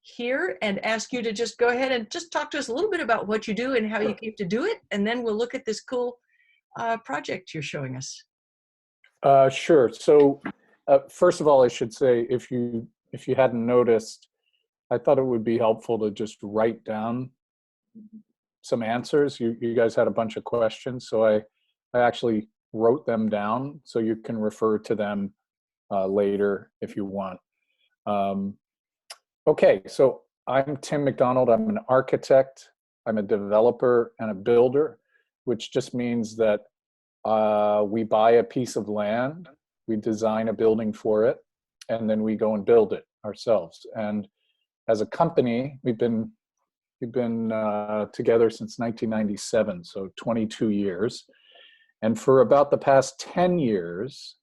here and ask you to just go ahead and just talk to us a little bit about what you do and how you came to do it. And then we'll look at this cool project you're showing us. Sure. So first of all, I should say, if you hadn't noticed, I thought it would be helpful to just write down some answers. You guys had a bunch of questions, so I actually wrote them down so you can refer to them later if you want. Okay, so I'm Tim McDonald. I'm an architect, I'm a developer and a builder, which just means that we buy a piece of land, we design a building for it, and then we go and build it ourselves. And as a company, we've been together since 1997, so 22 years. And for about the past 10 years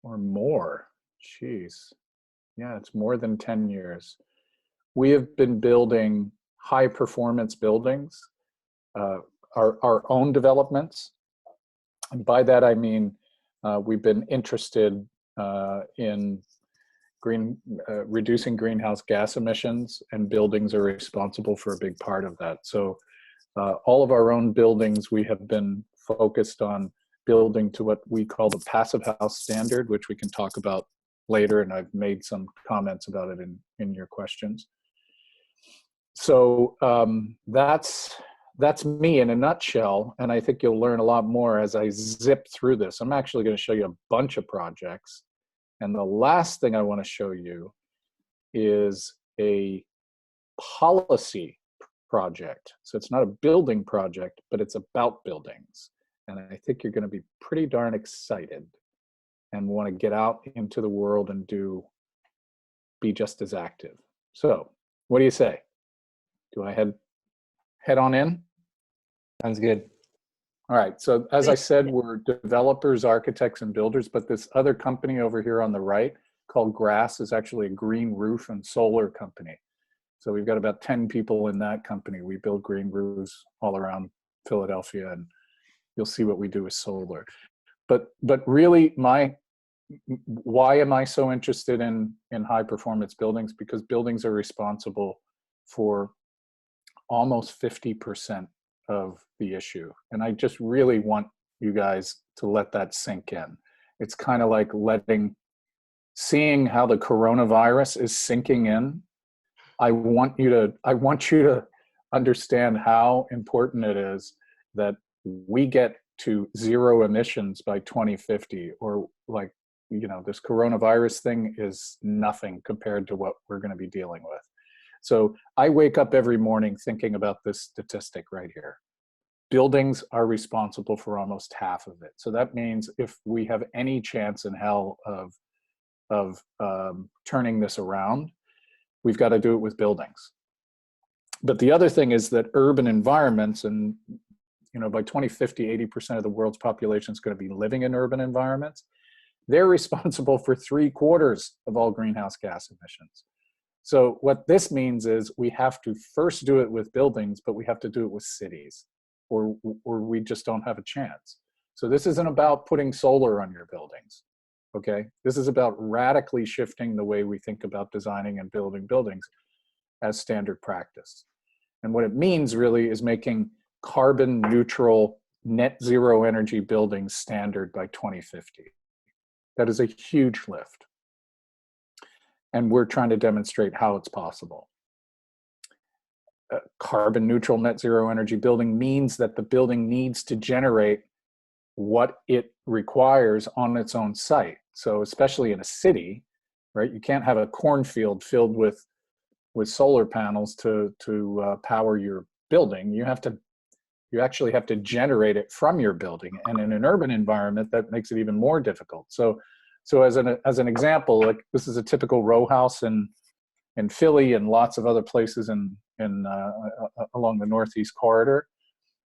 or more, geez, yeah, it's more than 10 years, we have been building high performance buildings, our own developments. And by that, I mean, we've been interested in reducing greenhouse gas emissions, and buildings are responsible for a big part of that. So all of our own buildings, we have been focused on building to what we call the Passive House Standard, which we can talk about later, and I've made some comments about it in your questions. So that's me in a nutshell, and I think you'll learn a lot more as I zip through this. I'm actually going to show you a bunch of projects, and the last thing I want to show you is a policy project. So it's not a building project, but it's about buildings, and I think you're going to be pretty darn excited and want to get out into the world and be just as active. So what do you say? Do I head on in? Sounds good. All right, so as I said, we're developers, architects, and builders, but this other company over here on the right called Grass is actually a green roof and solar company. So we've got about 10 people in that company. We build green roofs all around Philadelphia, and you'll see what we do with solar. But really, why am I so interested in high performance buildings? Because buildings are responsible for almost 50% of the issue. And I just really want you guys to let that sink in. It's kind of like seeing how the coronavirus is sinking in. I want you to understand how important it is that we get to zero emissions by 2050, or this coronavirus thing is nothing compared to what we're going to be dealing with. So I wake up every morning thinking about this statistic right here. Buildings are responsible for almost half of it. So that means if we have any chance in hell of turning this around, we've got to do it with buildings. But the other thing is that urban environments, and by 2050, 80% of the world's population is going to be living in urban environments. They're responsible for 3/4 of all greenhouse gas emissions. So what this means is we have to first do it with buildings, but we have to do it with cities, or we just don't have a chance. So this isn't about putting solar on your buildings, okay? This is about radically shifting the way we think about designing and building buildings as standard practice. And what it means really is making carbon neutral, net zero energy buildings standard by 2050. That is a huge lift. And we're trying to demonstrate how it's possible. Carbon neutral net zero energy building means that the building needs to generate what it requires on its own site. So especially in a city, right? You can't have a cornfield filled with solar panels to power your building. You actually have to generate it from your building. And in an urban environment, that makes it even more difficult. So as an example, like this is a typical row house in Philly and lots of other places along the Northeast corridor.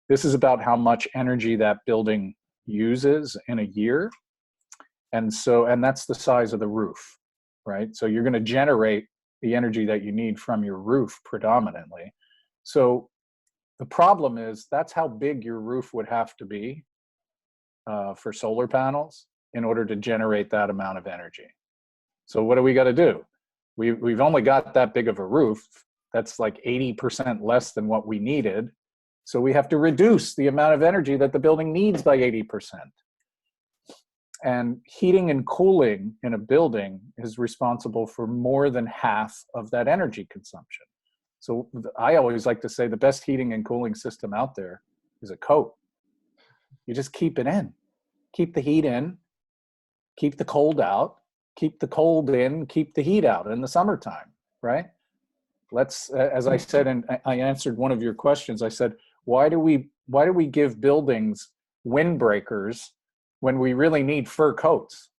This is about how much energy that building uses in a year. And that's the size of the roof, right? So you're going to generate the energy that you need from your roof predominantly. So the problem is that's how big your roof would have to be for solar panels in order to generate that amount of energy. So what do we got to do? We've only got that big of a roof. That's like 80% less than what we needed. So we have to reduce the amount of energy that the building needs by 80%. And heating and cooling in a building is responsible for more than half of that energy consumption. So I always like to say the best heating and cooling system out there is a coat. You just keep it in. Keep the heat in, keep the cold out, keep the cold in, keep the heat out in the summertime, right? Let's, as I said, and I answered one of your questions, I said, why do we give buildings windbreakers when we really need fur coats?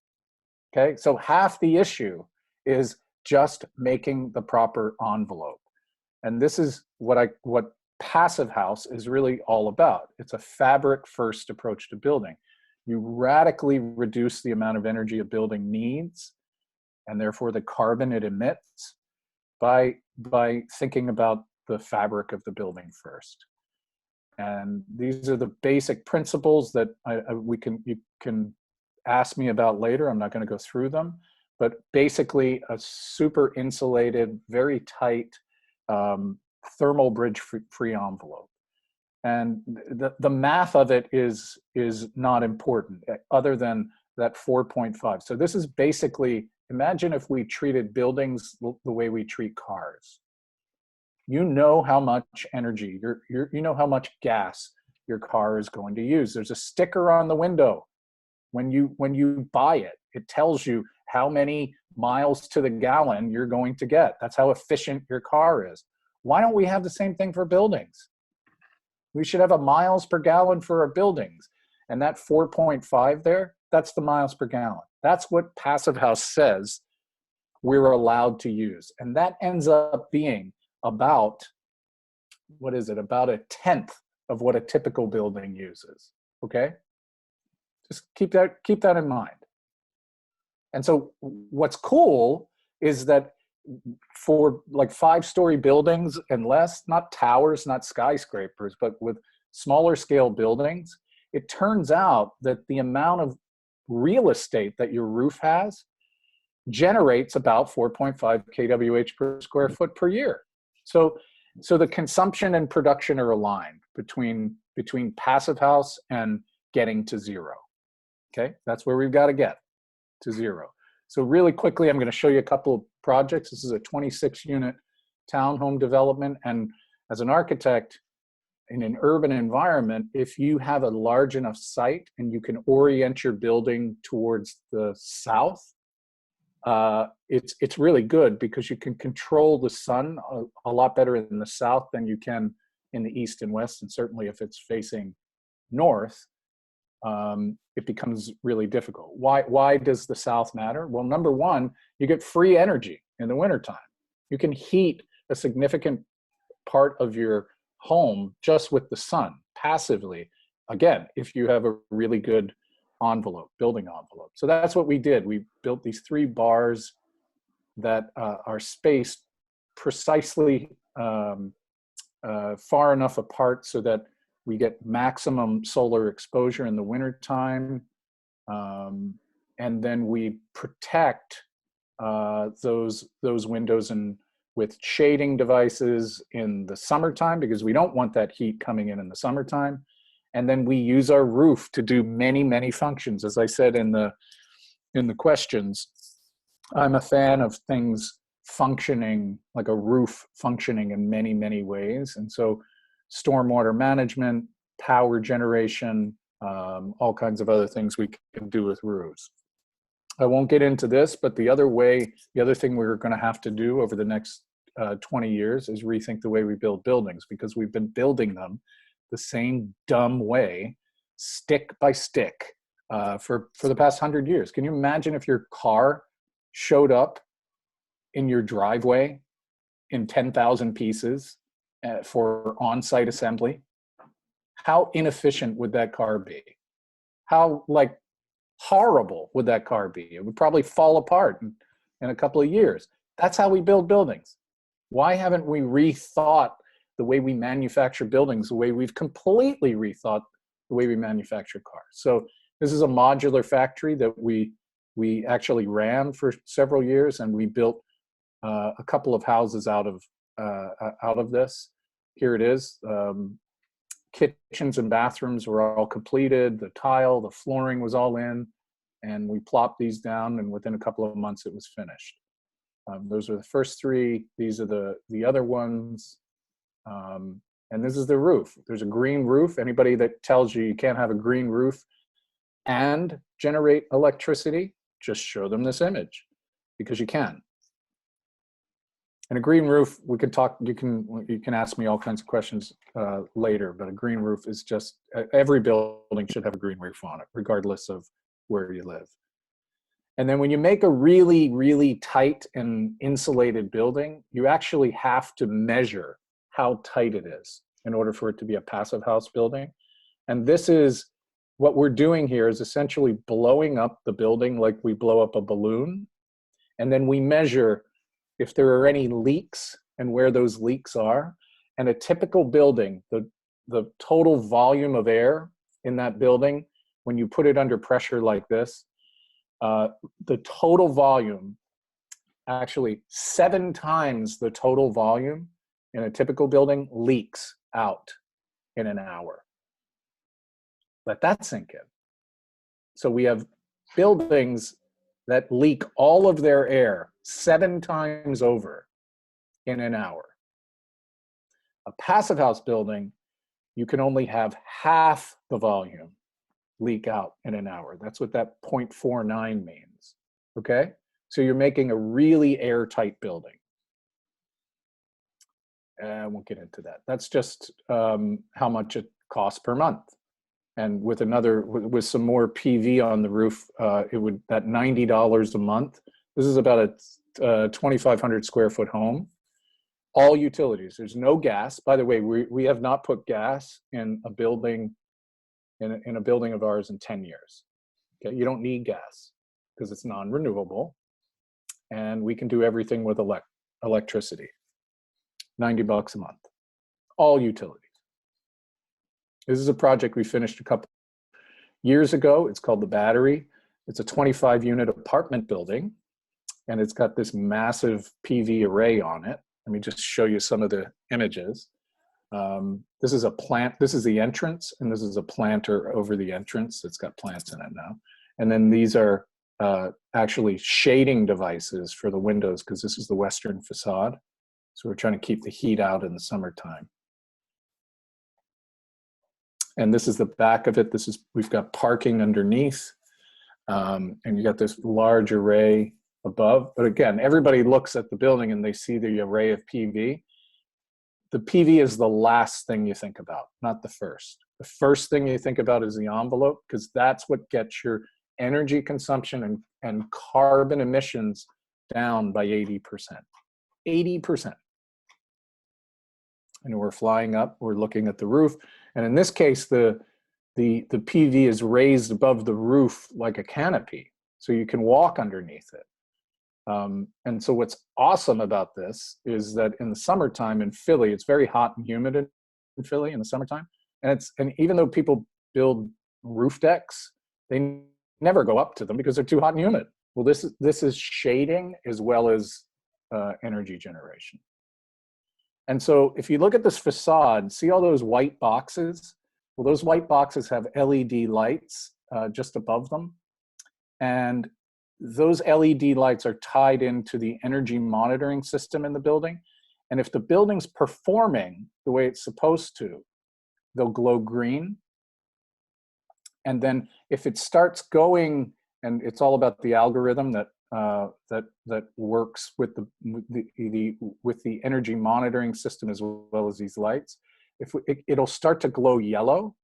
Okay, so half the issue is just making the proper envelope. And this is what Passive House is really all about. It's a fabric first approach to building. You radically reduce the amount of energy a building needs, and therefore the carbon it emits, by thinking about the fabric of the building first. And these are the basic principles that you can ask me about later. I'm not going to go through them, but basically a super insulated, very tight thermal bridge free envelope. And the math of it is not important, other than that 4.5. So this is basically, imagine if we treated buildings the way we treat cars. You know how much energy, you know how much gas your car is going to use. There's a sticker on the window. When you buy it, it tells you how many miles to the gallon you're going to get. That's how efficient your car is. Why don't we have the same thing for buildings? We should have a miles per gallon for our buildings. And that 4.5 there, that's the miles per gallon. That's what Passive House says we're allowed to use. And that ends up being about, what is it, about a tenth of what a typical building uses, okay? Just keep that in mind. And so what's cool is that for like 5-story buildings and less, not towers, not skyscrapers, but with smaller scale buildings, it turns out that the amount of real estate that your roof has generates about 4.5 kWh per square foot per year. So the consumption and production are aligned between Passive House and getting to zero. Okay, that's where we've got to get to zero. So really quickly, I'm going to show you a couple of projects. This is a 26-unit townhome development. And as an architect in an urban environment, if you have a large enough site and you can orient your building towards the south, it's really good because you can control the sun a lot better in the south than you can in the east and west. And certainly if it's facing north, it becomes really difficult. Why does the south matter? Well, number one, you get free energy in the wintertime. You can heat a significant part of your home just with the sun, passively. Again, if you have a really good building envelope. So that's what we did. We built these 3 bars that are spaced precisely far enough apart so that we get maximum solar exposure in the wintertime. And then we protect those windows with shading devices in the summertime, because we don't want that heat coming in the summertime. And then we use our roof to do many, many functions. As I said in the questions, I'm a fan of things functioning, like a roof functioning in many, many ways. And so stormwater management, power generation, all kinds of other things we can do with roofs. I won't get into this, but the other thing we're going to have to do over the next 20 years is rethink the way we build buildings, because we've been building them the same dumb way, stick by stick, for the past 100 years. Can you imagine if your car showed up in your driveway in 10,000 pieces for on-site assembly? How inefficient would that car be? How horrible would that car be? It would probably fall apart in a couple of years. That's how we build buildings. Why haven't we rethought the way we manufacture buildings, the way we've completely rethought the way we manufacture cars? So this is a modular factory that we actually ran for several years, and we built a couple of houses out of this. Here it is. Kitchens and bathrooms were all completed. The tile, the flooring was all in, and we plopped these down, and within a couple of months it was finished. Those are the first three. These are the other ones. And this is the roof. There's a green roof. Anybody that tells you you can't have a green roof and generate electricity, just show them this image, because you can. And a green roof, we could talk, you can ask me all kinds of questions later, but a green roof is just, every building should have a green roof on it, regardless of where you live. And then when you make a really, really tight and insulated building, you actually have to measure how tight it is in order for it to be a passive house building. And this is, what we're doing here is essentially blowing up the building like we blow up a balloon. And then we measure if there are any leaks and where those leaks are. And a typical building, the total volume of air in that building, when you put it under pressure like this, the total volume, actually 7 times the total volume in a typical building, leaks out in an hour. Let that sink in. So we have buildings that leak all of their air 7 times over in an hour. A passive house building, you can only have half the volume leak out in an hour. That's what that 0.49 means, okay? So you're making a really airtight building. I won't get into that. That's just how much it costs per month. And with with some more PV on the roof, that $90 a month. This is about a 2,500 square foot home. All utilities. There's no gas. By the way, we have not put gas in a building in a building of ours in 10 years. Okay, you don't need gas because it's non-renewable, and we can do everything with electricity. $90 a month. All utilities. This is a project we finished a couple years ago. It's called The Battery. It's a 25-unit apartment building, and it's got this massive PV array on it. Let me just show you some of the images. This is a plant. This is the entrance, and this is a planter over the entrance. It's got plants in it now. And then these are actually shading devices for the windows, because this is the western facade. So we're trying to keep the heat out in the summertime. And this is the back of it. We've got parking underneath, and you got this large array above. But again, everybody looks at the building and they see the array of PV. The PV is the last thing you think about, not the first. The first thing you think about is the envelope, because that's what gets your energy consumption and carbon emissions down by 80%. 80%. And we're flying up, we're looking at the roof. And in this case, the PV is raised above the roof like a canopy, so you can walk underneath it. And so what's awesome about this is that in the summertime in Philly, it's very hot and humid in Philly in the summertime. And even though people build roof decks, they never go up to them because they're too hot and humid. Well, this is shading as well as energy generation. And so if you look at this facade, see all those white boxes? Well, those white boxes have LED lights just above them. And those LED lights are tied into the energy monitoring system in the building. And if the building's performing the way it's supposed to, they'll glow green. And then if it starts going, and it's all about the algorithm that works with the energy monitoring system as well as these lights, it'll start to glow yellow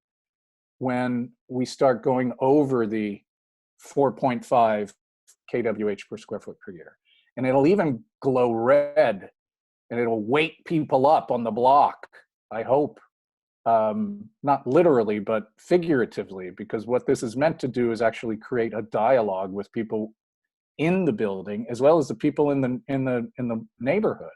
when we start going over the 4.5 kWh per square foot per year. And it'll even glow red, and it'll wake people up on the block, I hope. Not literally, but figuratively, because what this is meant to do is actually create a dialogue with people in the building as well as the people in the neighborhood.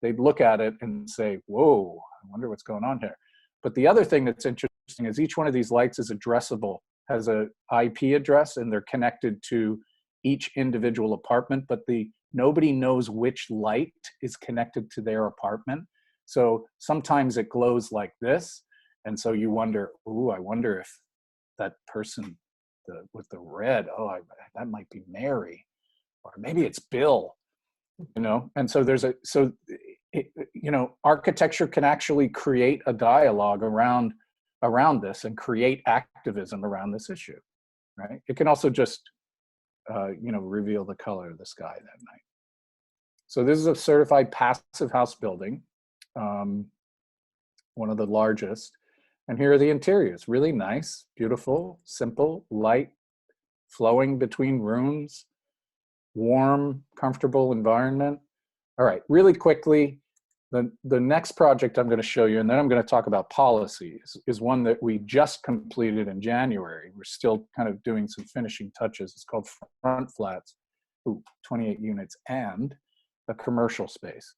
They'd look at it and say, whoa, I wonder what's going on here. But the other thing that's interesting is each one of these lights is addressable, has an IP address, and they're connected to each individual apartment, but the nobody knows which light is connected to their apartment. So sometimes it glows like this. And so you wonder, ooh, I wonder if that person with the red, that might be Mary, or maybe it's Bill, And so architecture can actually create a dialogue around this and create activism around this issue, right? It can also just, reveal the color of the sky that night. So this is a certified passive house building, one of the largest. And here are the interiors, really nice, beautiful, simple, light, flowing between rooms, warm, comfortable environment. All right, really quickly, the next project I'm going to show you, and then I'm going to talk about policies, is one that we just completed in January. We're still kind of doing some finishing touches. It's called Front Flats, 28 units, and a commercial space.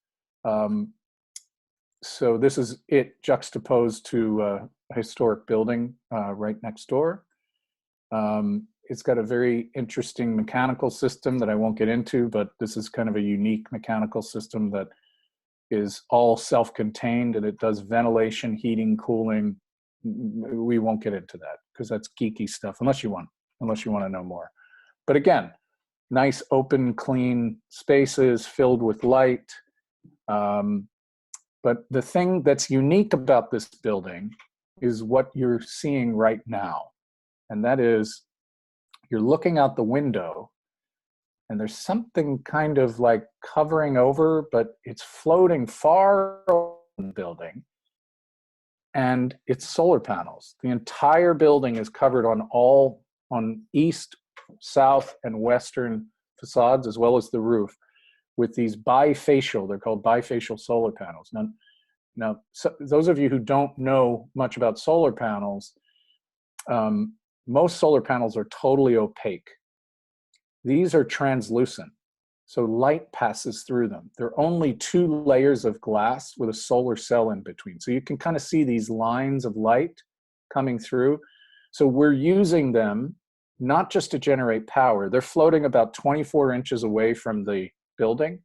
So this is it juxtaposed to a historic building right next door. It's got a very interesting mechanical system that I won't get into, but this is kind of a unique mechanical system that is all self-contained, and it does ventilation, heating, cooling. We won't get into that because that's geeky stuff unless you want to know more. But again, nice, open, clean spaces filled with light. But the thing that's unique about this building is what you're seeing right now. And that is, you're looking out the window and there's something kind of like covering over, but it's floating far over the building. And it's solar panels. The entire building is covered on east, south, and western facades, as well as the roof, with these bifacial, they're called bifacial solar panels. Now so those of you who don't know much about solar panels, most solar panels are totally opaque. These are translucent, so light passes through them. There are only 2 layers of glass with a solar cell in between. So you can kind of see these lines of light coming through. So we're using them not just to generate power. They're floating about 24 inches away from the building,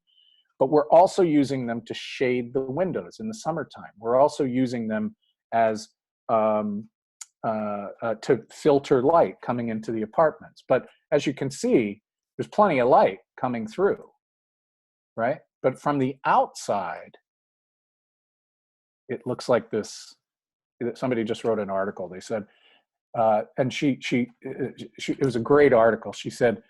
but we're also using them to shade the windows in the summertime. We're also using them as to filter light coming into the apartments. But as you can see, there's plenty of light coming through, right? But from the outside, it looks like this. Somebody just wrote an article. They said, and it was a great article. She said,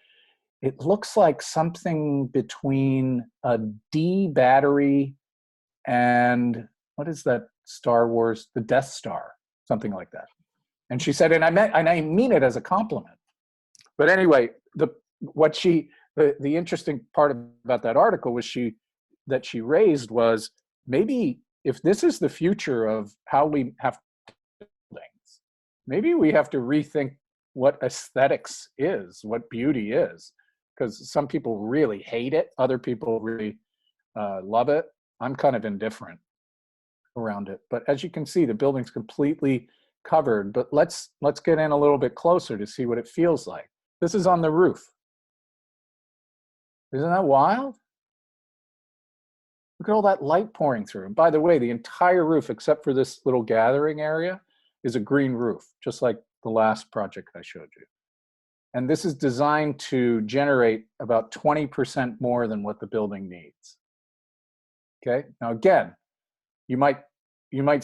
it looks like something between a D battery and what is that Star Wars, the Death Star, something like that. And she said, and I mean it as a compliment. But anyway, the interesting part about that article was that she raised was, maybe if this is the future of how we have buildings, maybe we have to rethink what aesthetics is, what beauty is, because some people really hate it, other people really love it. I'm kind of indifferent around it. But as you can see, the building's completely covered. But let's get in a little bit closer to see what it feels like. This is on the roof. Isn't that wild? Look at all that light pouring through. And by the way, the entire roof, except for this little gathering area, is a green roof, just like the last project I showed you. And this is designed to generate about 20% more than what the building needs. Okay, now again, you might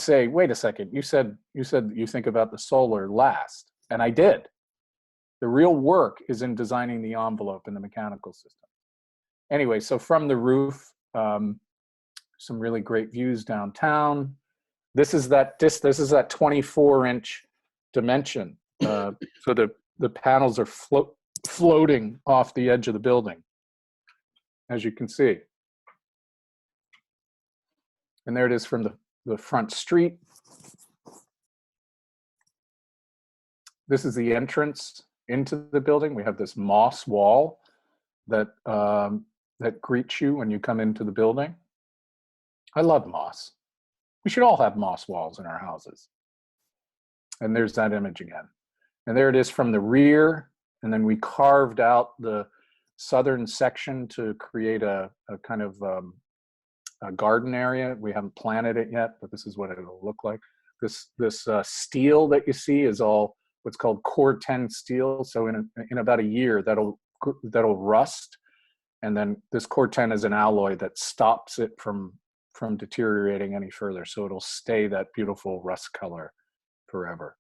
say, wait a second, you said you think about the solar last, and I did. The real work is in designing the envelope and the mechanical system. Anyway, so from the roof, some really great views downtown. This is that 24-inch dimension. So the panels are floating off the edge of the building, as you can see. And there it is from the front street. This is the entrance into the building. We have this moss wall that greets you when you come into the building. I love moss. We should all have moss walls in our houses. And there's that image again. And there it is from the rear. And then we carved out the southern section to create a kind of a garden area. We haven't planted it yet, but this is what it'll look like. This steel that you see is all what's called core 10 steel. So in about a year, that'll rust, and then this core 10 is an alloy that stops it from deteriorating any further. So it'll stay that beautiful rust color forever.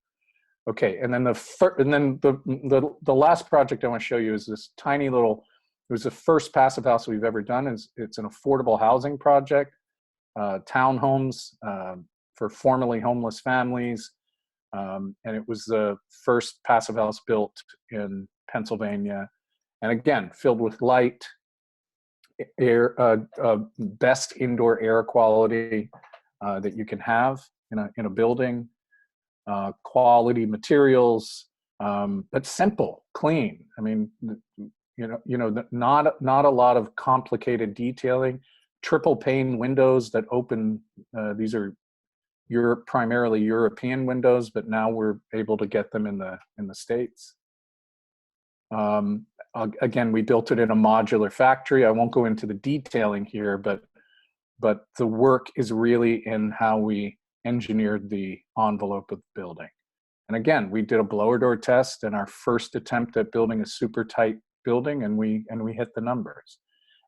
Okay, and then the last project I want to show you is this tiny little. It was the first passive house we've ever done. It's an affordable housing project, townhomes for formerly homeless families, and it was the first passive house built in Pennsylvania, and again filled with light, air, best indoor air quality that you can have in a building. Quality materials, but simple, clean. I mean, not a lot of complicated detailing. Triple pane windows that open. These are primarily European windows, but now we're able to get them in the States. Again, we built it in a modular factory. I won't go into the detailing here, but the work is really in how we engineered the envelope of the building. And again, we did a blower door test in our first attempt at building a super tight building, and we hit the numbers.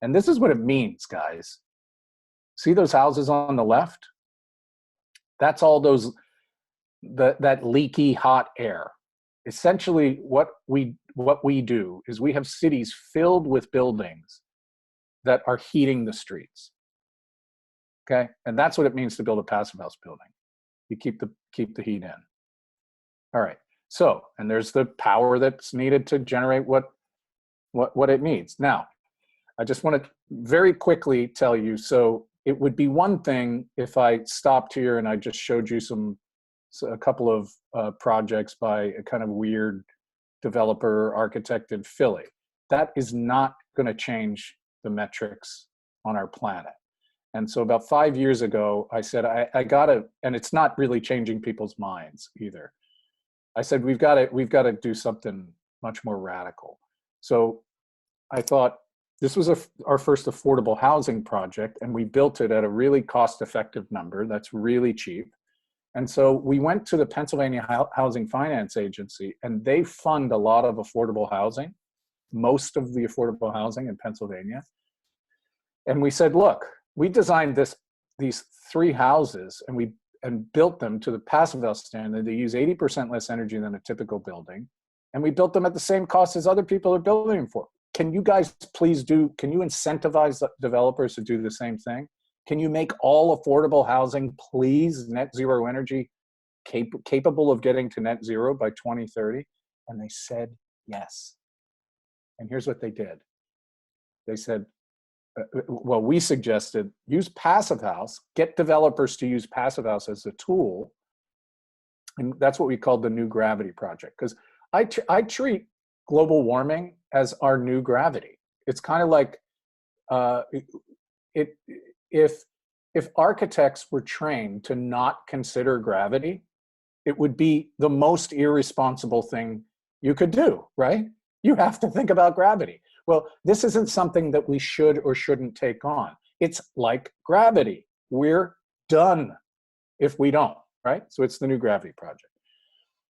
And this is what it means, guys. See those houses on the left? That's all that leaky hot air. Essentially, what we do is we have cities filled with buildings that are heating the streets. Okay, and that's what it means to build a passive house building. You keep the heat in. All right. So, and there's the power that's needed to generate what it needs. Now, I just want to very quickly tell you. So, it would be one thing if I stopped here and I just showed you a couple of projects by a kind of weird developer architect in Philly. That is not going to change the metrics on our planet. And so about 5 years ago, I said, I gotta, and it's not really changing people's minds either. I said, we've got to do something much more radical. So I thought this was our first affordable housing project, and we built it at a really cost-effective number that's really cheap. And so we went to the Pennsylvania Housing Finance Agency, and they fund a lot of affordable housing, most of the affordable housing in Pennsylvania. And we said, look, we designed these 3 houses and built them to the passive house standard. They use 80% less energy than a typical building. And we built them at the same cost as other people are building them for. Can you guys please can you incentivize developers to do the same thing? Can you make all affordable housing, please, net zero energy, capable of getting to net zero by 2030? And they said yes. And here's what they did. They said, well, we suggested use passive house, get developers to use passive house as a tool. And that's what we called the New Gravity Project. Because I treat global warming as our new gravity. It's kind of like if architects were trained to not consider gravity, it would be the most irresponsible thing you could do, right? You have to think about gravity. Well, this isn't something that we should or shouldn't take on. It's like gravity. We're done if we don't, right? So it's the New Gravity Project.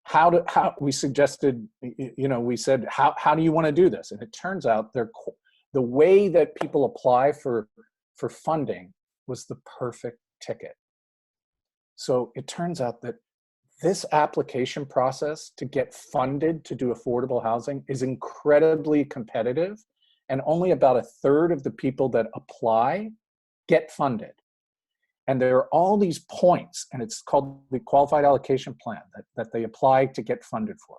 How we suggested, we said, how do you want to do this? And it turns out the way that people apply for funding was the perfect ticket. So it turns out that this application process to get funded to do affordable housing is incredibly competitive, and only about 1/3 of the people that apply get funded. And there are all these points, and it's called the qualified allocation plan that they apply to get funded for.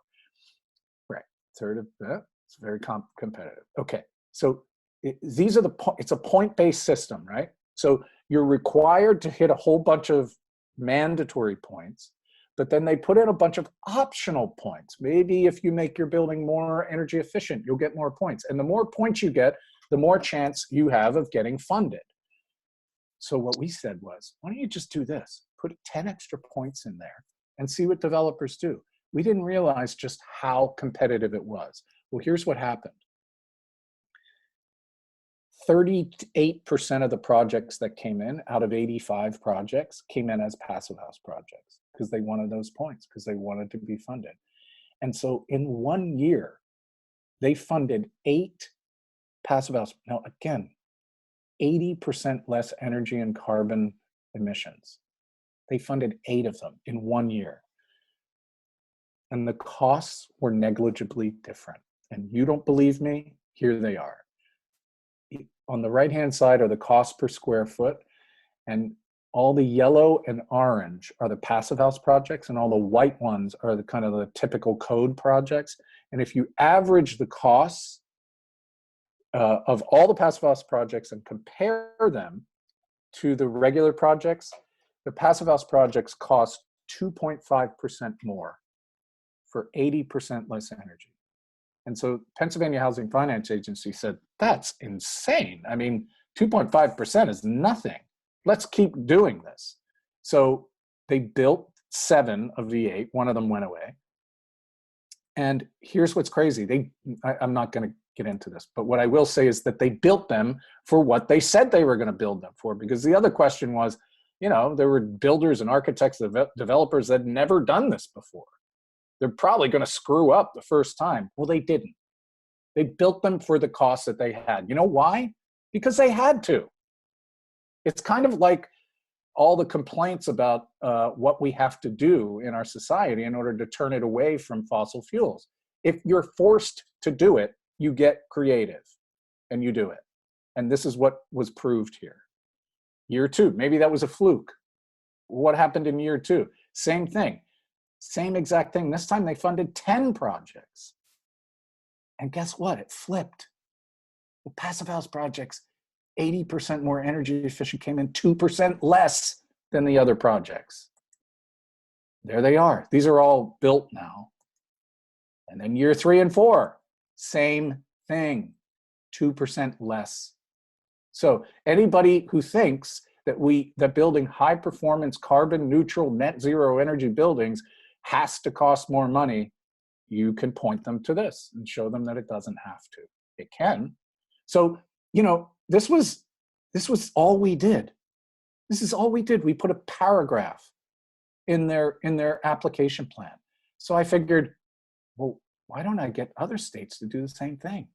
Right, 1/3 of that, it's very competitive. Okay, so it's a point-based system, right? So you're required to hit a whole bunch of mandatory points, but then they put in a bunch of optional points. Maybe if you make your building more energy efficient, you'll get more points. And the more points you get, the more chance you have of getting funded. So what we said was, why don't you just do this? Put 10 extra points in there and see what developers do. We didn't realize just how competitive it was. Well, here's what happened. 38% of the projects that came in out of 85 projects came in as passive house projects because they wanted those points, because they wanted to be funded. And so in 1 year, they funded 8 passive house. Now, again, 80% less energy and carbon emissions. They funded 8 of them in 1 year. And the costs were negligibly different. And you don't believe me? Here they are. On the right-hand side are the cost per square foot, and all the yellow and orange are the passive house projects, and all the white ones are the kind of the typical code projects. And if you average the costs of all the passive house projects and compare them to the regular projects, the passive house projects cost 2.5% more for 80% less energy. And so Pennsylvania Housing Finance Agency said, that's insane. I mean, 2.5% is nothing. Let's keep doing this. So they built 7 of the 8. One of them went away. And here's what's crazy. I'm not going to get into this, but what I will say is that they built them for what they said they were going to build them for. Because the other question was, you know, there were builders and architects, developers that had never done this before. They're probably going to screw up the first time. Well, they didn't. They built them for the cost that they had. You know why? Because they had to. It's kind of like all the complaints about what we have to do in our society in order to turn it away from fossil fuels. If you're forced to do it, you get creative and you do it. And this is what was proved here. Year 2, maybe that was a fluke. What happened in year 2? Same thing. Same exact thing. This time they funded 10 projects. And guess what? It flipped. The passive house projects, 80% more energy efficient, came in 2% less than the other projects. There they are. These are all built now. And then year 3 and 4, same thing, 2% less. So anybody who thinks that building high performance, carbon neutral, net zero energy buildings has to cost more money, you can point them to this and show them that it doesn't have to. It can. So, you know, this was all we did. This is all we did. We put a paragraph in their application plan. So I figured, well, why don't I get other states to do the same thing?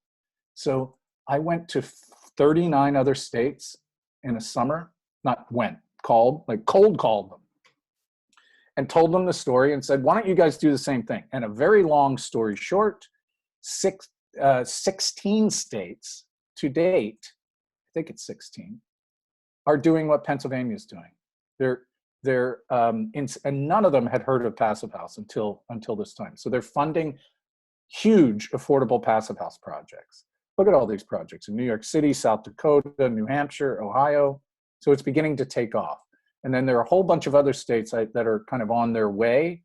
So I went to 39 other states in a summer, cold called them and told them the story and said, why don't you guys do the same thing? And a very long story short, 16 states to date, I think it's 16, are doing what Pennsylvania is doing. And none of them had heard of passive house until this time. So they're funding huge affordable passive house projects. Look at all these projects in New York City, South Dakota, New Hampshire, Ohio. So it's beginning to take off. And then there are a whole bunch of other states that are kind of on their way,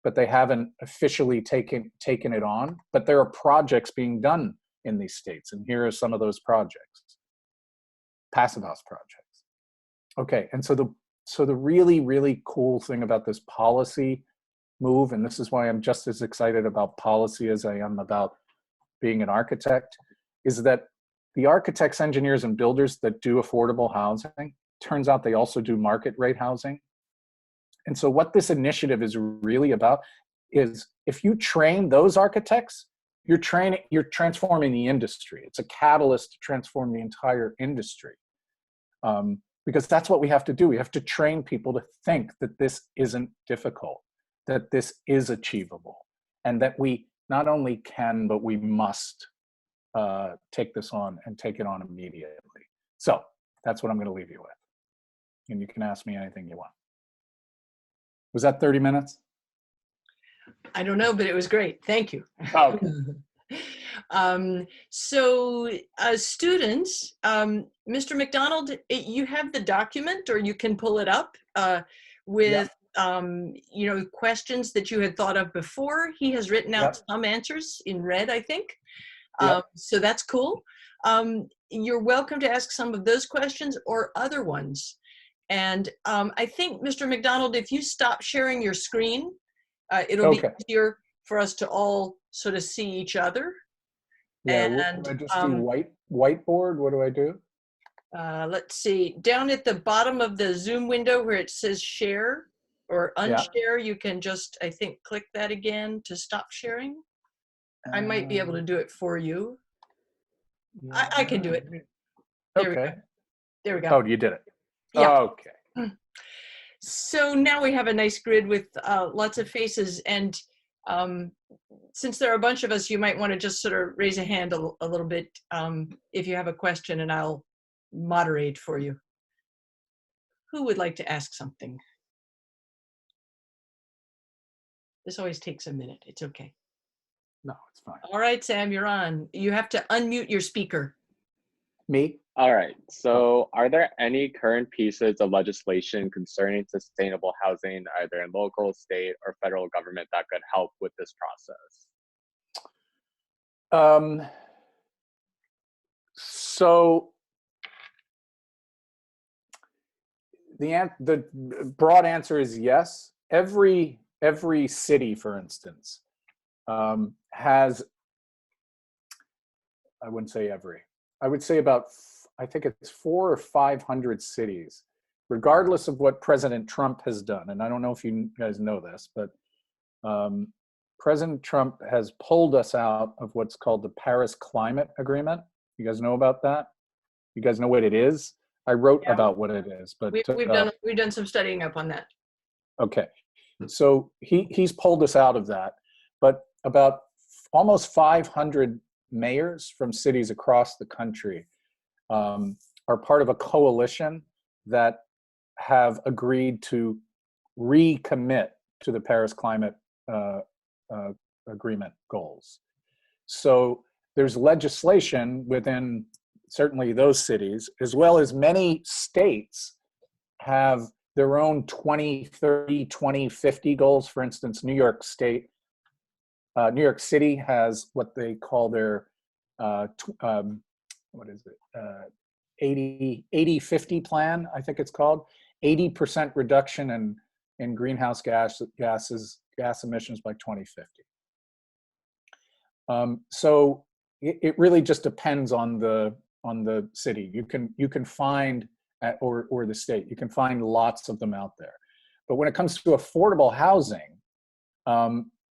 but they haven't officially taken it on. But there are projects being done in these states. And here are some of those projects. Passive house projects. Okay, and so the really, really cool thing about this policy move, and this is why I'm just as excited about policy as I am about being an architect, is that the architects, engineers, and builders that do affordable housing, turns out they also do market rate housing. And so what this initiative is really about is if you train those architects, you're transforming the industry. It's a catalyst to transform the entire industry. Because that's what we have to do. We have to train people to think that this isn't difficult, that this is achievable, and that we not only can, but we must take this on and take it on immediately. So that's what I'm going to leave you with. And you can ask me anything you want. Was that 30 minutes? I don't know, but it was great. Thank you. Oh. So students, Mr. McDonald, you have the document, or you can pull it up with, you know, questions that you had thought of before. He has written out some answers in red, I think. So that's cool. You're welcome to ask some of those questions or other ones. And I think, Mr. McDonald, if you stop sharing your screen, it'll be easier for us to all sort of see each other. Yeah, And what do I just do? Whiteboard? What do I do? Let's see, down at the bottom of the Zoom window where it says share or Yeah. unshare, you can just, I think, click that again to stop sharing. I might be able to do it for you. I can do it. There we go. Okay. There we Oh, go. you did it. Yeah. Okay. So now we have a nice grid with lots of faces. And since there are a bunch of us, you might want to just sort of raise a hand a little bit if you have a question, and I'll moderate for you. Who would like to ask something? This always takes a minute. It's okay. No, it's fine. All right, Sam, you're on. You have to unmute your speaker. Me? All right. So, are there any current pieces of legislation concerning sustainable housing, either in local, state, or federal government, that could help with this process? So the broad answer is yes. Every city, for instance, has, I wouldn't say every, I would say about, I think it's 400 or 500 cities, regardless of what President Trump has done. And I don't know if you guys know this, but President Trump has pulled us out of what's called the Paris Climate Agreement. You guys know about that? You guys know what it is? I wrote about what it is, but we've done some studying up on that. Okay, so he's pulled us out of that, but about almost 500 mayors from cities across the country are part of a coalition that have agreed to recommit to the Paris Climate Agreement goals. So there's legislation within certainly those cities, as well as many states have their own 2030, 2050 goals. For instance, New York City has what they call their, what is it, 80-50 plan, I think it's called, 80% reduction in greenhouse gas emissions by 2050. So it really just depends on the city. You can find or the state. You can find lots of them out there. But when it comes to affordable housing,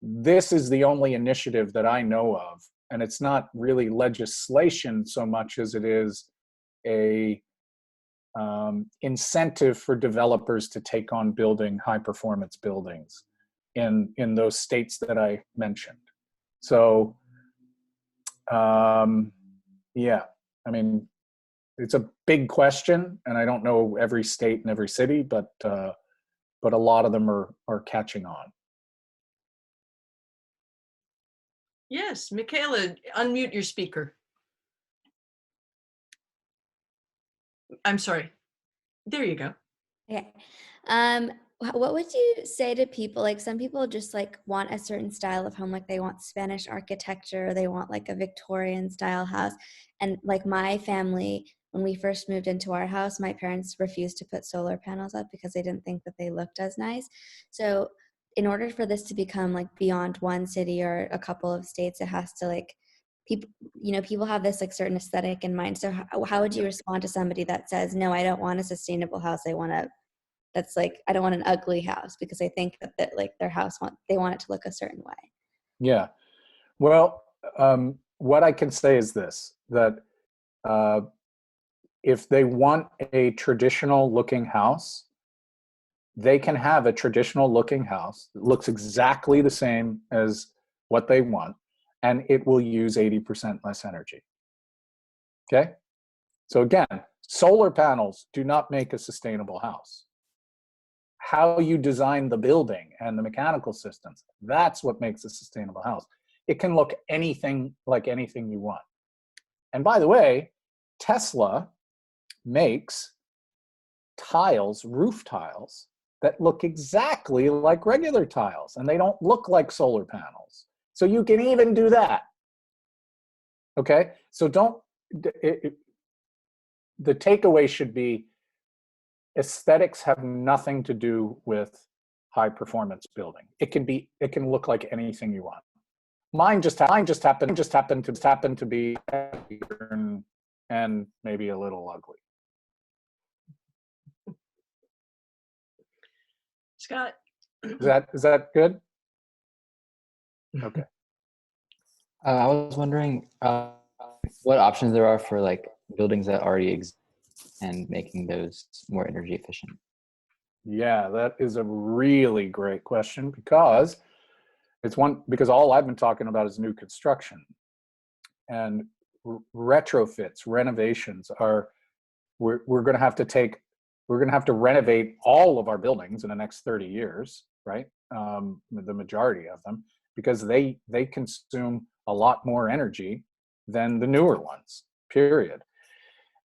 this is the only initiative that I know of, and it's not really legislation so much as it is a incentive for developers to take on building high performance buildings in those states that I mentioned. So yeah, I mean, it's a big question, and I don't know every state and every city, but a lot of them are catching on. Yes, Michaela, unmute your speaker. I'm sorry. There you go. Okay. What would you say to people? Like, some people just like want a certain style of home, like they want Spanish architecture, or they want like a Victorian style house. And like my family, when we first moved into our house, my parents refused to put solar panels up because they didn't think that they looked as nice. So in order for this to become like beyond one city or a couple of states, it has to like, people have this like certain aesthetic in mind. So how would you respond to somebody that says, no, I don't want a sustainable house. I don't want an ugly house, because I think that like their house they want it to look a certain way. Yeah. Well, what I can say is this, that if they want a traditional looking house, they can have a traditional looking house that looks exactly the same as what they want, and it will use 80% less energy. Okay? So again, solar panels do not make a sustainable house. How you design the building and the mechanical systems, that's what makes a sustainable house. It can look anything like anything you want. And by the way, Tesla makes tiles, roof tiles, that look exactly like regular tiles, and they don't look like solar panels. So you can even do that. Okay? So the takeaway should be, aesthetics have nothing to do with high performance building. It can look like anything you want. Mine just happened to be and maybe a little ugly. Scott? Is that good? Okay. I was wondering what options there are for like buildings that already exist and making those more energy efficient. Yeah, that is a really great question because because all I've been talking about is new construction, and retrofits, renovations are we're going to have to renovate all of our buildings in the next 30 years, right? The majority of them, because they consume a lot more energy than the newer ones, period.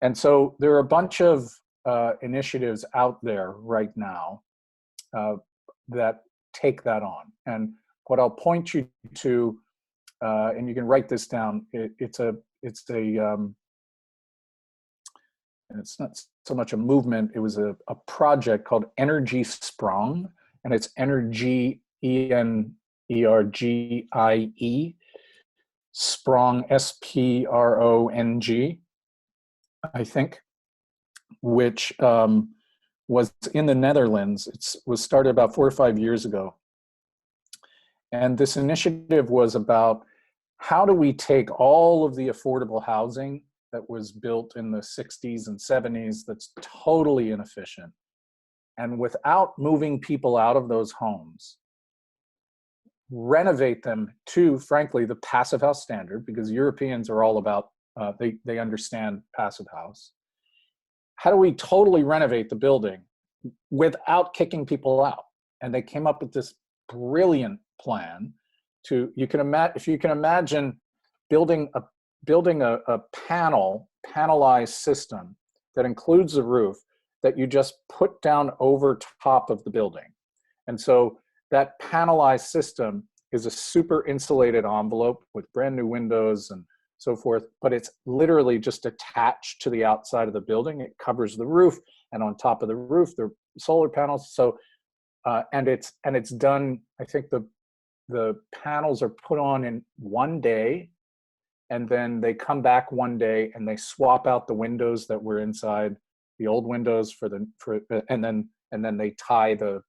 And so there are a bunch of initiatives out there right now that take that on. And what I'll point you to, and you can write this down, and it's not so much a movement, it was a project called Energy Sprong, and it's Energy, Energie, Sprong, Sprong, I think, which was in the Netherlands. It was started about 4 or 5 years ago. And this initiative was about how do we take all of the affordable housing that was built in the 60s and 70s that's totally inefficient, and without moving people out of those homes, renovate them to, frankly, the passive house standard, because Europeans are all about, they understand passive house. How do we totally renovate the building without kicking people out? And they came up with this brilliant plan to, if you can imagine building a panelized system that includes a roof that you just put down over top of the building. And so that panelized system is a super insulated envelope with brand new windows and so forth, but it's literally just attached to the outside of the building. It covers the roof, and on top of the roof, there are solar panels. So, and it's done, I think the panels are put on in one day, and then they come back one day and they swap out the windows that were inside, the old windows and then they tie the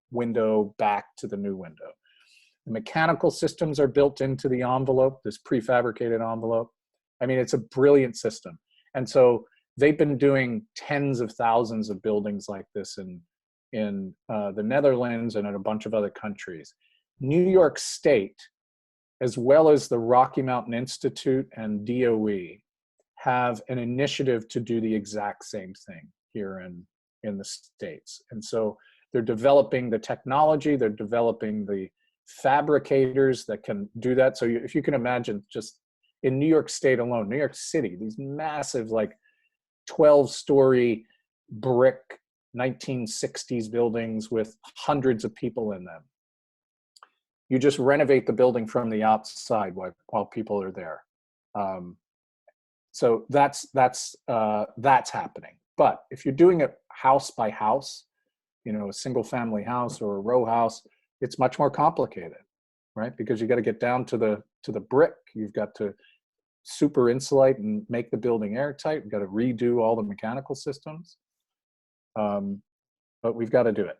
window back to the new window. The mechanical systems are built into the envelope, this prefabricated envelope. I mean, it's a brilliant system. And so they've been doing tens of thousands of buildings like this in the Netherlands and in a bunch of other countries. New York State, as well as the Rocky Mountain Institute and DOE, have an initiative to do the exact same thing here in the States. And so they're developing the technology, they're developing the fabricators that can do that. So if you can imagine, just in New York State alone, New York City, these massive, like 12-story brick 1960s buildings with hundreds of people in them. You just renovate the building from the outside while people are there. So that's happening. But if you're doing it house by house, a single family house or a row house, it's much more complicated, right? Because you got to get down to the brick. You've got to super insulate and make the building airtight. We've got to redo all the mechanical systems. But we've got to do it.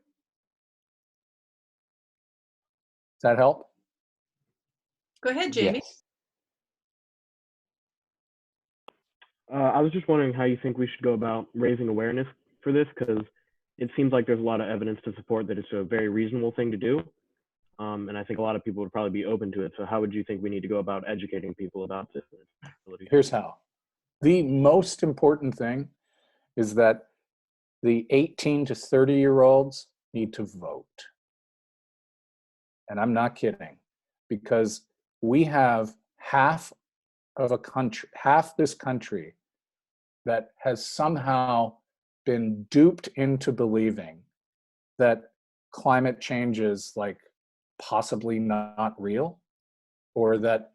Does that help? Go ahead, Jamie. Yes. I was just wondering how you think we should go about raising awareness for this, because it seems like there's a lot of evidence to support that it's a very reasonable thing to do. And I think a lot of people would probably be open to it. So how would you think we need to go about educating people about this? Here's how. The most important thing is that the 18 to 30-year-olds need to vote. And I'm not kidding, because we have half this country that has somehow been duped into believing that climate change is like possibly not real, or that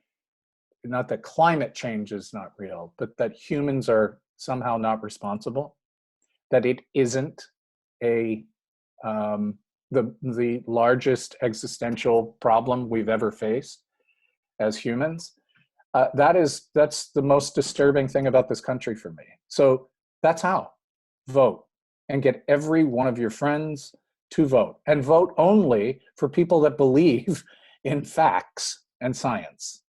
not that climate change is not real, but that humans are somehow not responsible, that it isn't the largest existential problem we've ever faced as humans. That's the most disturbing thing about this country for me. So that's how. Vote, and get every one of your friends to vote, and vote only for people that believe in facts and science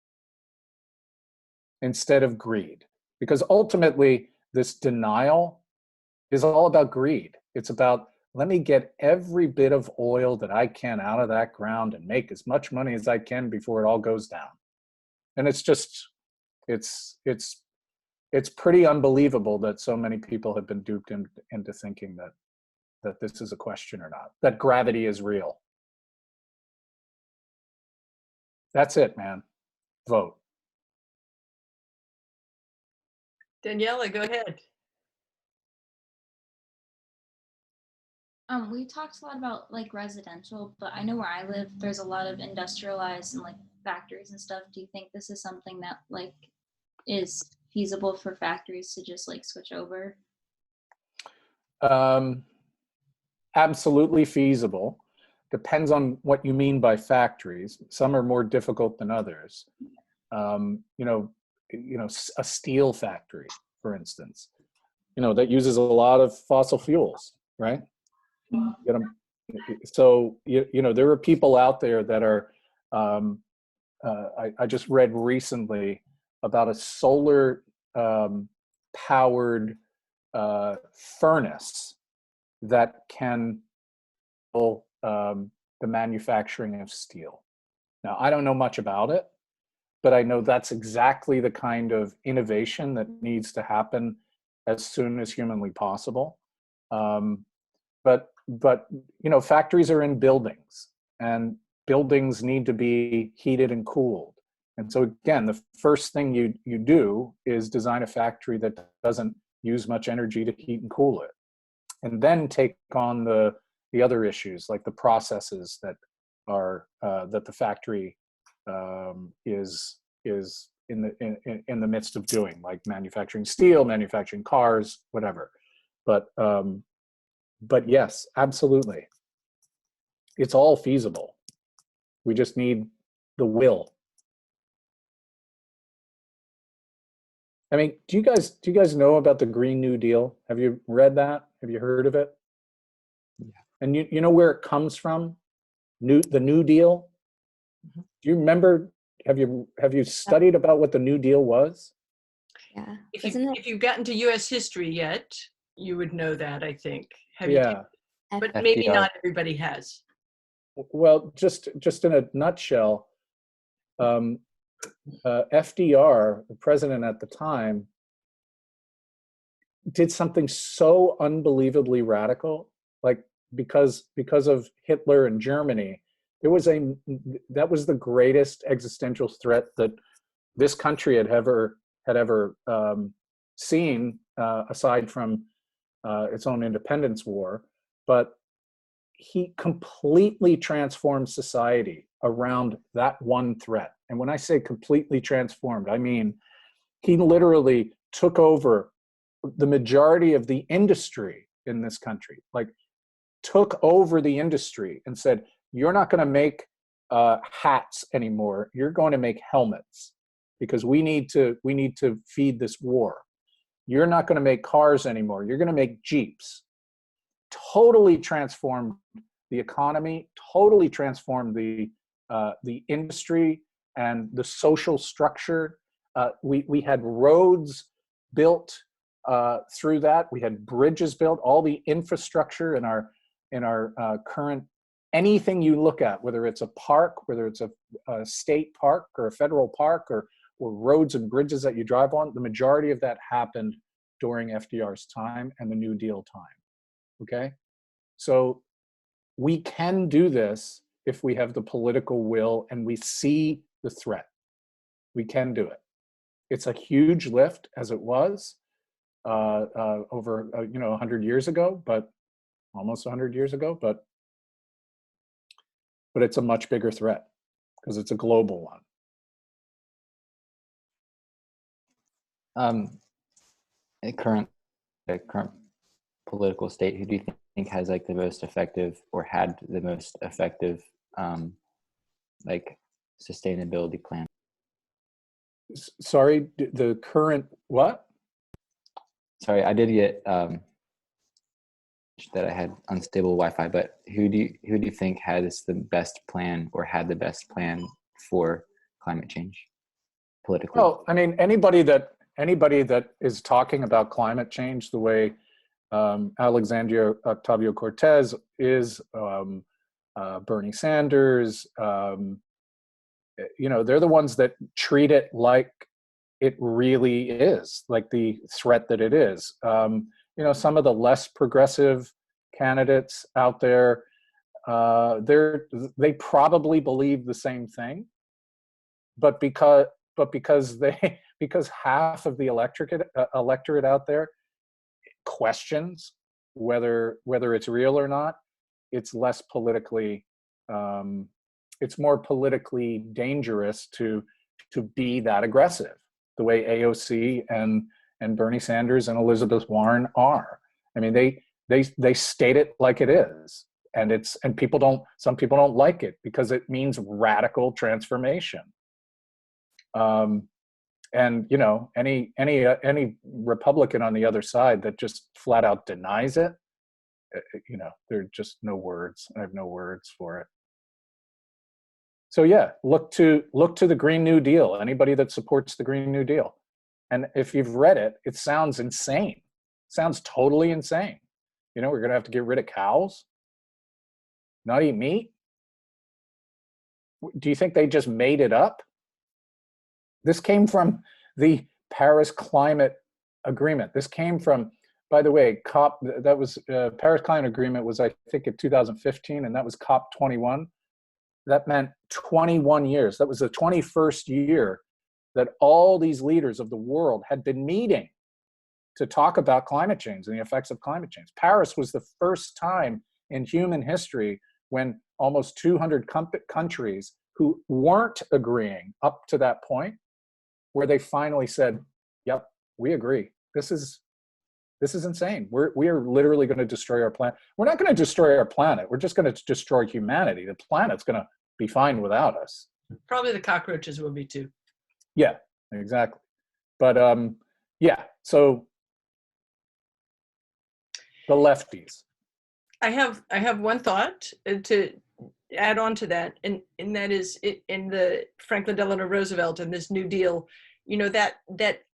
instead of greed. Because ultimately, this denial is all about greed. It's about, let me get every bit of oil that I can out of that ground and make as much money as I can before it all goes down. And it's just, it's pretty unbelievable that so many people have been duped into thinking that this is a question or not, that gravity is real. That's it, man. Vote. Daniela, go ahead. We talked a lot about like residential, but I know where I live, there's a lot of industrialized and like factories and stuff. Do you think this is something that like is feasible for factories to just like switch over? Absolutely feasible. Depends on what you mean by factories. Some are more difficult than others. A steel factory, for instance, that uses a lot of fossil fuels, right? So there are people out there that are. I just read recently about a solar powered furnace that can the manufacturing of steel. Now, I don't know much about it, but I know that's exactly the kind of innovation that needs to happen as soon as humanly possible. But factories are in buildings, and buildings need to be heated and cooled. And so again, the first thing you do is design a factory that doesn't use much energy to heat and cool it, and then take on the other issues like the processes that are that the factory is in the midst of doing, like manufacturing steel, manufacturing cars, whatever. But yes, absolutely, it's all feasible. We just need the will. I mean, do you guys know about the Green New Deal? Have you read that? Have you heard of it? Yeah. And you know where it comes from? The New Deal? Mm-hmm. Do you remember, have you studied about what the New Deal was? Yeah. If you've gotten to US history yet, you would know that, I think. Yeah. But maybe not everybody has. Well, just in a nutshell, FDR, the president at the time, did something so unbelievably radical, like because of Hitler and Germany, that was the greatest existential threat that this country had ever seen, aside from its own independence war. But he completely transformed society around that one threat. And when I say completely transformed, I mean he literally took over the majority of the industry in this country, like took over the industry and said, you're not going to make hats anymore. You're going to make helmets because we need to feed this war. You're not going to make cars anymore. You're going to make Jeeps. Totally transformed the economy, totally transformed the industry and the social structure. We had roads built through that. We had bridges built. All the infrastructure in our current, anything you look at, whether it's a park, whether it's a state park or a federal park, or roads and bridges that you drive on, the majority of that happened during FDR's time and the New Deal time. Okay, so we can do this if we have the political will and we see the threat. We can do it. It's a huge lift, as it was over 100 years ago, but almost 100 years ago, but it's a much bigger threat because it's a global one. The current political state, who do you think has like the most effective, or had the most effective like sustainability plan? Sorry, the current what? Sorry, I did get that I had unstable Wi-Fi, but who do you think has the best plan or had the best plan for climate change politically? Well, I mean, anybody that is talking about climate change the way Alexandria Ocasio-Cortez is, Bernie Sanders, they're the ones that treat it like it really is, like the threat that it is. Some of the less progressive candidates out there, they probably believe the same thing, but because half of the electorate out there questions whether it's real or not, it's less politically, it's more politically dangerous to be that aggressive, the way AOC and Bernie Sanders and Elizabeth Warren are. I mean, they state it like it is, and some people don't like it because it means radical transformation. And any Republican on the other side that just flat out denies it, there are just no words. I have no words for it. So yeah, look to the Green New Deal. Anybody that supports the Green New Deal, and if you've read it, it sounds insane. It sounds totally insane. We're gonna have to get rid of cows, not eat meat. Do you think they just made it up? This came from the Paris Climate Agreement. This came from, by the way, Paris Climate Agreement was, I think, in 2015, and that was COP21. That meant 21 years. That was the 21st year that all these leaders of the world had been meeting to talk about climate change and the effects of climate change. Paris was the first time in human history when almost 200 countries who weren't agreeing up to that point, where they finally said, yep, we agree. This is insane. We are literally going to destroy our planet. We're not going to destroy our planet. We're just going to destroy humanity. The planet's going to be fine without us. Probably the cockroaches will be too. Yeah, exactly. But yeah, so the lefties. I have one thought to add on to that, and that is in the Franklin Delano Roosevelt and this New Deal, that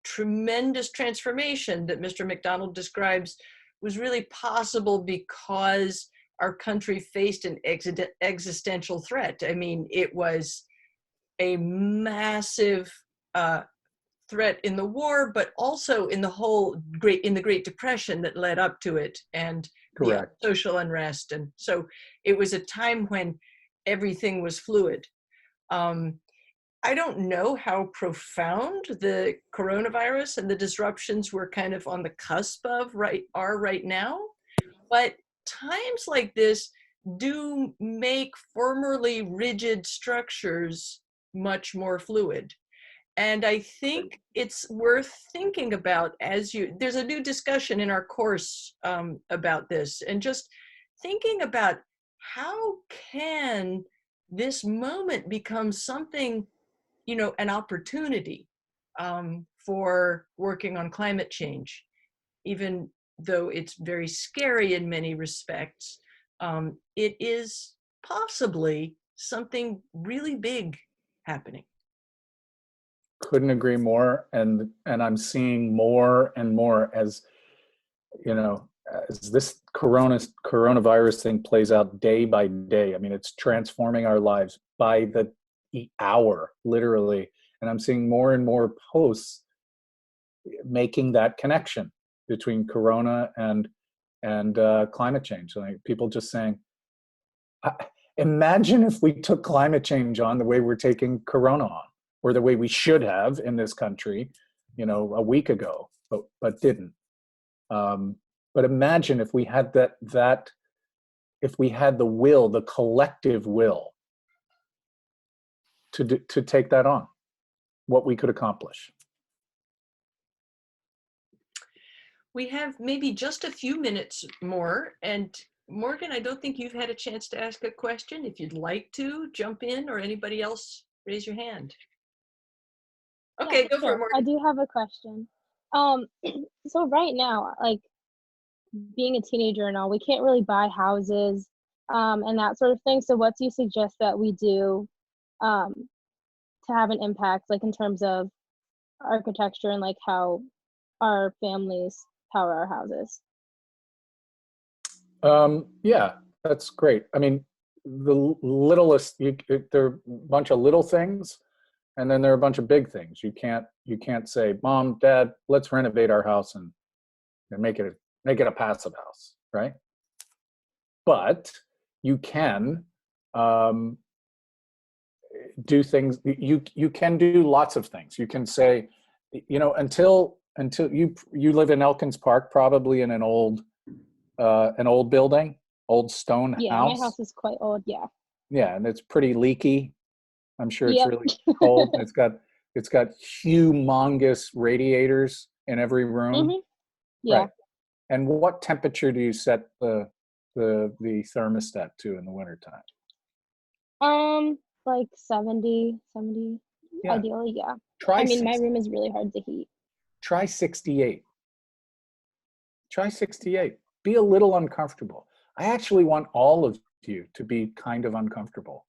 tremendous transformation that Mr. McDonald describes was really possible because our country faced an existential threat. I mean, it was a massive threat in the war, but also in the Great Depression that led up to it, and Correct. the social unrest. And so it was a time when everything was fluid. I don't know how profound the coronavirus and the disruptions we're kind of on the cusp of are right now, but times like this do make formerly rigid structures much more fluid. And I think it's worth thinking about there's a new discussion in our course about this, and just thinking about how can this moment become something, an opportunity for working on climate change, even though it's very scary in many respects. It is possibly something really big happening. Couldn't agree more, and I'm seeing more and more as this coronavirus thing plays out day by day. I mean, it's transforming our lives by the hour, literally, and I'm seeing more and more posts making that connection between corona and climate change. Like people just saying, imagine if we took climate change on the way we're taking corona on, or the way we should have in this country, a week ago, but didn't. But imagine if we had if we had the will, the collective will, to take that on, what we could accomplish. We have maybe just a few minutes more, and Morgan, I don't think you've had a chance to ask a question. If you'd like to jump in, or anybody else, raise your hand. Okay, Yeah, go for it, sure. I Morgan. do have a question. So right now, like, being a teenager and all, we can't really buy houses and that sort of thing. So what do you suggest that we do to have an impact, like in terms of architecture and like how our families power our houses? Yeah, that's great. I mean, the littlest, there are a bunch of little things, and then there are a bunch of big things. You can't say, Mom, Dad, let's renovate our house and make it a passive house, right? But you can do things. You can do lots of things. You can say, until you live in Elkins Park, probably in an old building, old stone Yeah, house. my house is quite old. Yeah. Yeah, and it's pretty leaky. I'm sure it's Yep. really cold. It's got humongous radiators in every room. Mm-hmm. Yeah. Right. And what temperature do you set the thermostat to in the wintertime? Like 70, Yeah. ideally, yeah. Try I mean, my room is really hard to heat. Try 68. Try 68. Be a little uncomfortable. I actually want all of you to be kind of uncomfortable.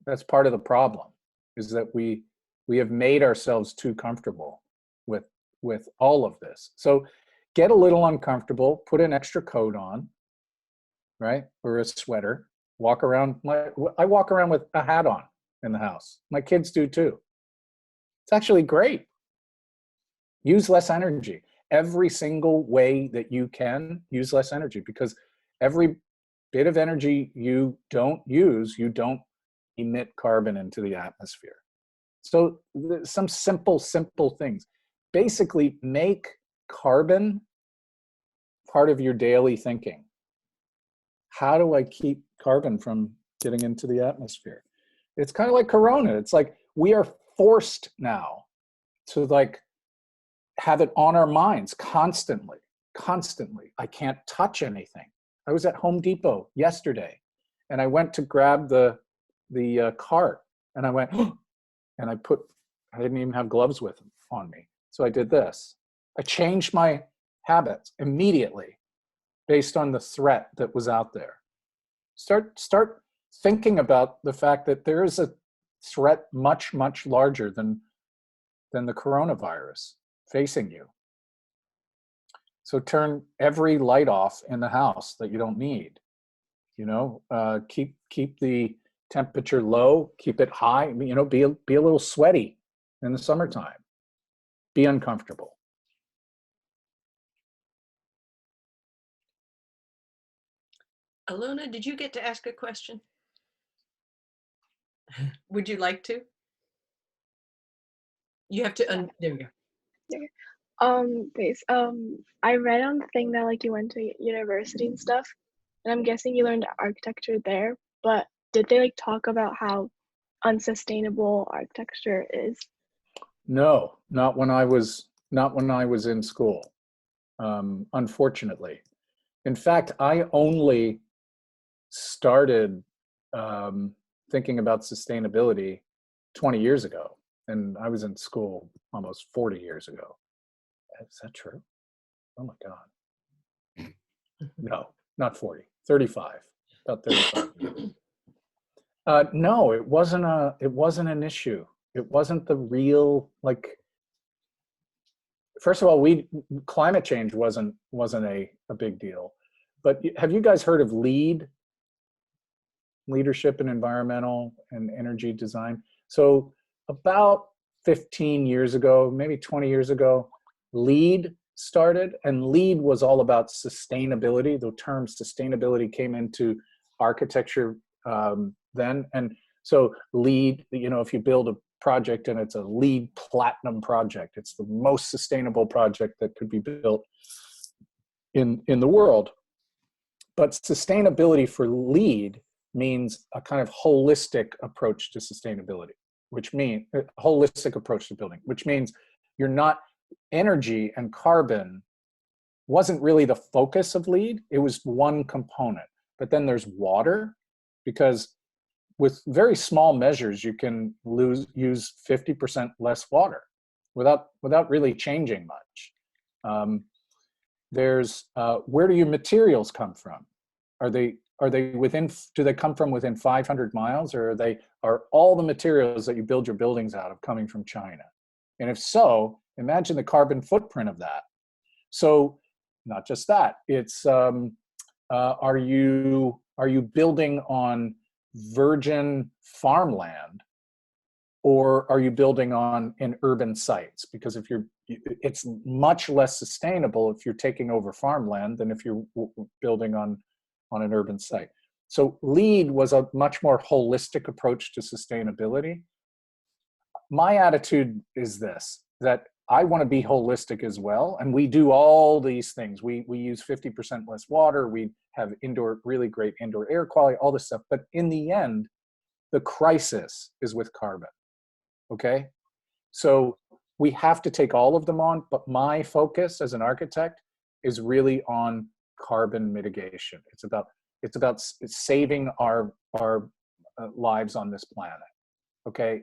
That's part of the problem, is that we have made ourselves too comfortable with all of this. So get a little uncomfortable, put an extra coat on, right? Or a sweater. Walk around. I walk around with a hat on in the house. My kids do too. It's actually great. Use less energy. Every single way that you can, use less energy, because every bit of energy you don't use, you don't emit carbon into the atmosphere. So some simple things. Basically, make carbon part of your daily thinking. How do I keep carbon from getting into the atmosphere? It's kind of like Corona. It's like we are forced now to have it on our minds constantly. I can't touch anything. I was at Home Depot yesterday, and I went to grab the cart, and I went, and I didn't even have gloves on me. So I did this. I changed my habits immediately based on the threat that was out there. Start thinking about the fact that there is a threat much, much larger than the coronavirus facing you. So turn every light off in the house that you don't need. Keep the temperature low, keep it high. Be a little sweaty in the summertime. Be uncomfortable. Alona, did you get to ask a question? Would you like to? You have to, there we go. Thanks. I read on the thing that like you went to university and stuff, and I'm guessing you learned architecture there, but did they like talk about how unsustainable architecture is? No, not when I was in school. Unfortunately. In fact, I only started thinking about sustainability 20 years ago, and I was in school almost 40 years ago. Is that true? Oh my God. No, not 40, 35, about 35 years. No, it wasn't an issue. It wasn't the real, first of all, climate change wasn't a big deal. But have you guys heard of LEED? Leadership in Environmental and Energy Design. So about 15 years ago, maybe 20 years ago, LEED started, and LEED was all about sustainability. The term sustainability came into architecture then. And so LEED, if you build a project and it's a LEED Platinum project, it's the most sustainable project that could be built in the world. But sustainability for LEED means a kind of holistic approach to sustainability, which means a holistic approach to building, which means you're not, energy and carbon wasn't really the focus of LEED. It was one component. But then there's water, because with very small measures, you can use 50% less water without really changing much. There's where do your materials come from? Are they within? Do they come from within 500 miles, or are all the materials that you build your buildings out of coming from China? And if so, imagine the carbon footprint of that. So, not just that. It's are you building on virgin farmland, or are you building on in urban sites? Because if it's much less sustainable if you're taking over farmland than if you're building on an urban site. So LEED was a much more holistic approach to sustainability. My attitude is this, that I want to be holistic as well. And we do all these things. We use 50% less water. We have really great indoor air quality, all this stuff. But in the end, the crisis is with carbon. Okay? So we have to take all of them on, but my focus as an architect is really on carbon mitigation. It's about saving our lives on this planet. Okay?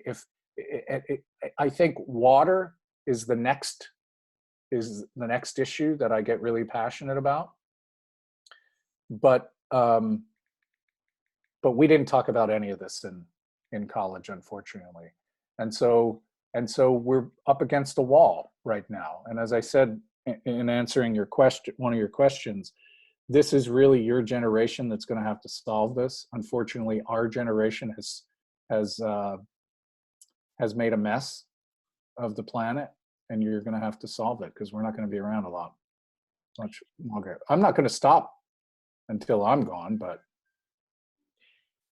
I think water is the next issue that I get really passionate about. But we didn't talk about any of this in college, unfortunately. And so we're up against a wall right now. And as I said in answering your question, one of your questions, this is really your generation that's going to have to solve this. Unfortunately, our generation has made a mess of the planet, and you're going to have to solve it because we're not going to be around much longer. I'm not going to stop until I'm gone, but.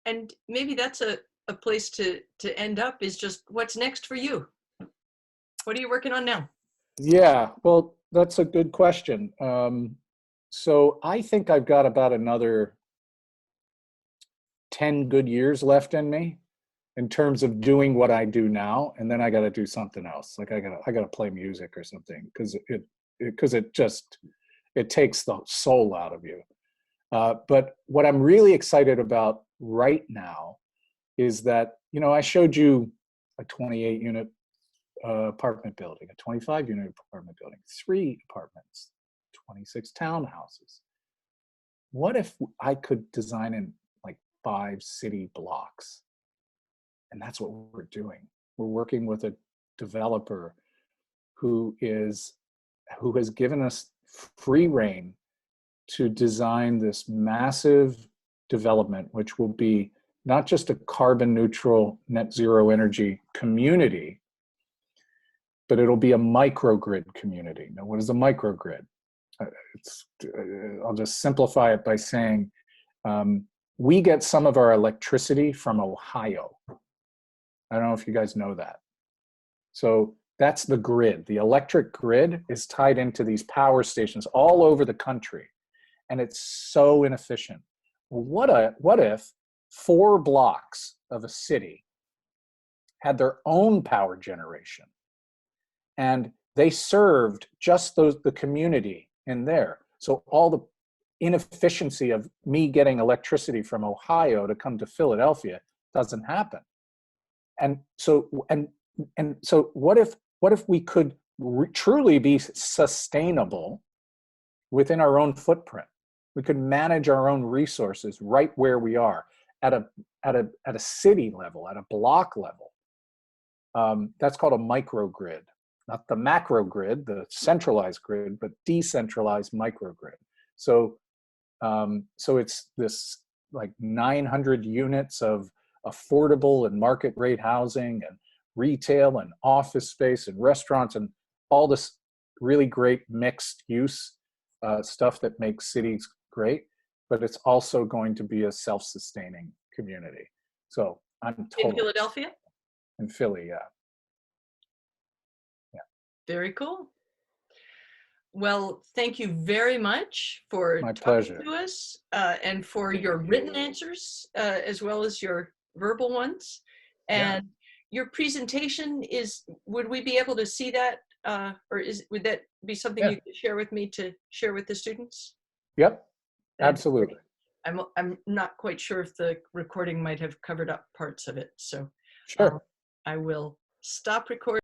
And maybe that's a place to end up, is just what's next for you? What are you working on now? Yeah, well, that's a good question. So I think I've got about another 10 good years left in me in terms of doing what I do now, and then I got to do something else. Like I got to play music or something, because it takes the soul out of you. But what I'm really excited about right now is that, I showed you a 28 unit apartment building, a 25 unit apartment building, 3 apartments, 26 townhouses. What if I could design in like 5 city blocks? And that's what we're doing. We're working with a developer who has given us free rein to design this massive development, which will be not just a carbon neutral net zero energy community, but it'll be a microgrid community. Now, what is a microgrid? I'll just simplify it by saying we get some of our electricity from Ohio. I don't know if you guys know that. So that's the grid. The electric grid is tied into these power stations all over the country, and it's so inefficient. Well, what if 4 blocks of a city had their own power generation, and they served just the community in there? So all the inefficiency of me getting electricity from Ohio to come to Philadelphia doesn't happen. And so what if we could truly be sustainable within our own footprint? We could manage our own resources right where we are at a city level, at a block level. That's called a microgrid, not the macro grid, the centralized grid, but decentralized microgrid. So it's this like 900 units of affordable and market rate housing and retail and office space and restaurants and all this really great mixed use stuff that makes cities great, but it's also going to be a self-sustaining community. So I'm totally in Philadelphia? In Philly, yeah. Very cool. Well, thank you very much for My talking pleasure. to us and for your written answers as well as your verbal ones. And your presentation would we be able to see that or would that be something you could share with me to share with the students? Yep, absolutely. I'm not quite sure if the recording might have covered up parts of it. So sure. I will stop recording.